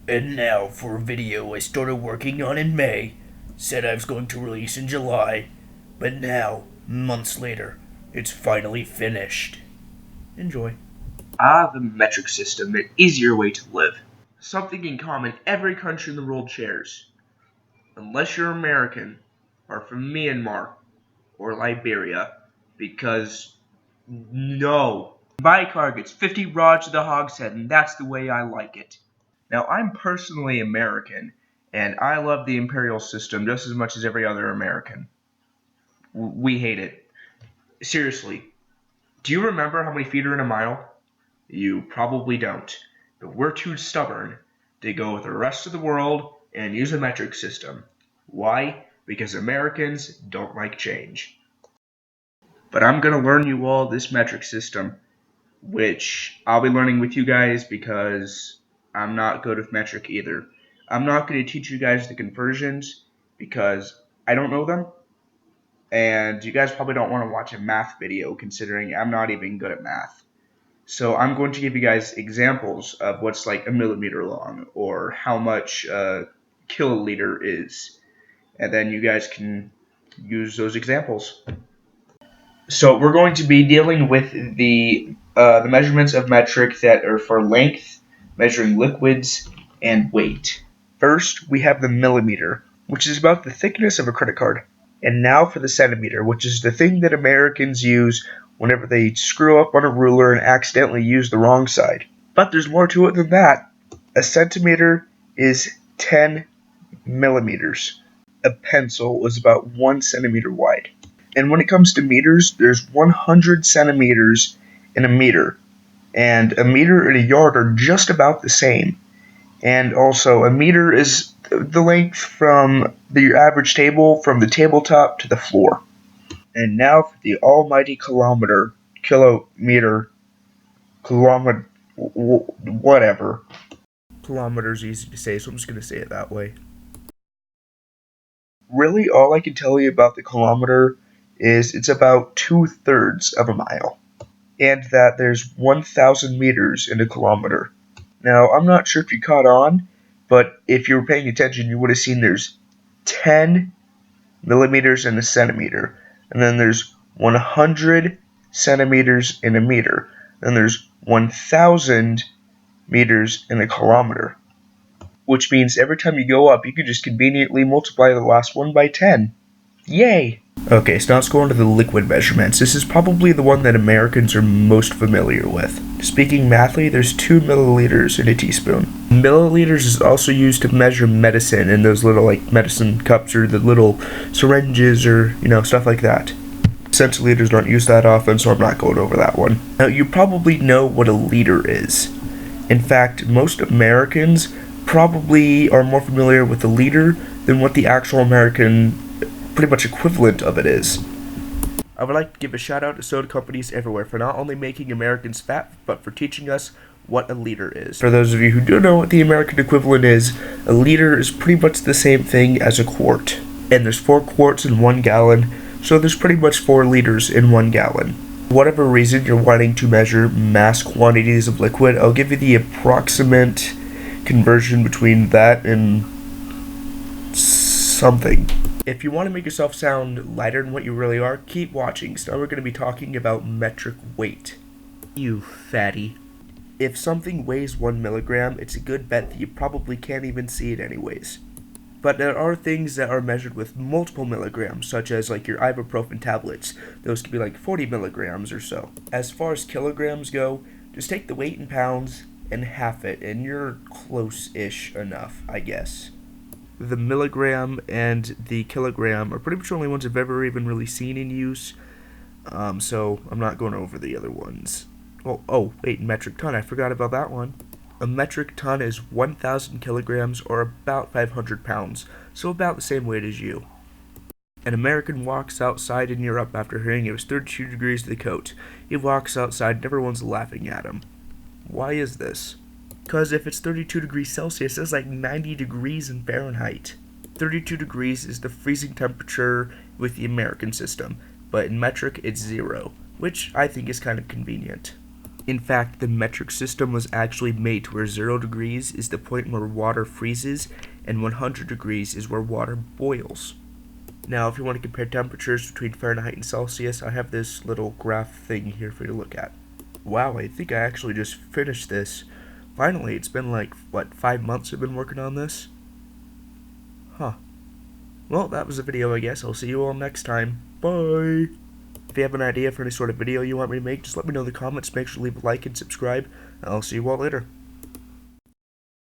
And now for a video I started working on in May. Said I was going to release in July, but now, months later, it's finally finished. Enjoy. The metric system, an easier way to live. Something in common every country in the world shares. Unless you're American, or from Myanmar, or Liberia, because no. Buy a car gets 50 rods to the hogshead, and that's the way I like it. Now, I'm personally American, and I love the imperial system just as much as every other American. We hate it. Seriously, do you remember how many feet are in a mile? You probably don't. But we're too stubborn to go with the rest of the world and use a metric system. Why? Because Americans don't like change. But I'm going to learn you all this metric system, which I'll be learning with you guys because I'm not good with metric either. I'm not going to teach you guys the conversions because I don't know them, and you guys probably don't want to watch a math video considering I'm not even good at math. So I'm going to give you guys examples of what's like a millimeter long or how much a kiloliter is, and then you guys can use those examples. So we're going to be dealing with the measurements of metric that are for length, measuring liquids, and weight. First, we have the millimeter, which is about the thickness of a credit card. And now for the centimeter, which is the thing that Americans use whenever they screw up on a ruler and accidentally use the wrong side. But there's more to it than that. A centimeter is 10 millimeters. A pencil is about 1 centimeter wide. And when it comes to meters, there's 100 centimeters in a meter. And a meter and a yard are just about the same. And also, a meter is the length from the average table from the tabletop to the floor. And now for the almighty kilometer, kilometer, kilometer, whatever. Kilometer's easy to say, so I'm just going to say it that way. Really, all I can tell you about the kilometer is it's about 2/3 of a mile, and that there's 1,000 meters in a kilometer. Now, I'm not sure if you caught on, but if you were paying attention, you would have seen there's 10 millimeters in a centimeter, and then there's 100 centimeters in a meter, and there's 1,000 meters in a kilometer, which means every time you go up, you can just conveniently multiply the last one by 10. Yay! Okay, so now let's go on to the liquid measurements. This is probably the one that Americans are most familiar with. Speaking mathly, there's 2 milliliters in a teaspoon. Milliliters is also used to measure medicine in those little medicine cups or the little syringes or stuff like that. Centiliters aren't used that often, so I'm not going over that one. Now, you probably know what a liter is. In fact, most Americans probably are more familiar with a liter than what the actual American pretty much equivalent of it is. I would like to give a shout out to soda companies everywhere for not only making Americans fat, but for teaching us what a liter is. For those of you who don't know what the American equivalent is, a liter is pretty much the same thing as a quart. And there's 4 quarts in 1 gallon, so there's pretty much 4 liters in 1 gallon. For whatever reason you're wanting to measure mass quantities of liquid, I'll give you the approximate conversion between that and something. If you want to make yourself sound lighter than what you really are, keep watching. So now we're going to be talking about metric weight. You fatty. If something weighs 1 milligram, it's a good bet that you probably can't even see it anyways. But there are things that are measured with multiple milligrams, such as your ibuprofen tablets. Those could be 40 milligrams or so. As far as kilograms go, just take the weight in pounds and half it, and you're close-ish enough, I guess. The milligram and the kilogram are pretty much the only ones I've ever even really seen in use, so I'm not going over the other ones. Wait, metric ton, I forgot about that one. A metric ton is 1,000 kilograms or about 500 pounds, so about the same weight as you. An American walks outside in Europe after hearing it was 32 degrees to the coat. He walks outside and everyone's laughing at him. Why is this? Because if it's 32 degrees Celsius, it's 90 degrees in Fahrenheit. 32 degrees is the freezing temperature with the American system, but in metric it's 0, which I think is kind of convenient. In fact, the metric system was actually made to where 0 degrees is the point where water freezes, and 100 degrees is where water boils. Now, if you want to compare temperatures between Fahrenheit and Celsius, I have this little graph thing here for you to look at. Wow, I think I actually just finished this. Finally, it's been like, 5 months I've been working on this? Huh. Well, that was the video, I guess. I'll see you all next time. Bye! If you have an idea for any sort of video you want me to make, just let me know in the comments. Make sure to leave a like and subscribe, and I'll see you all later.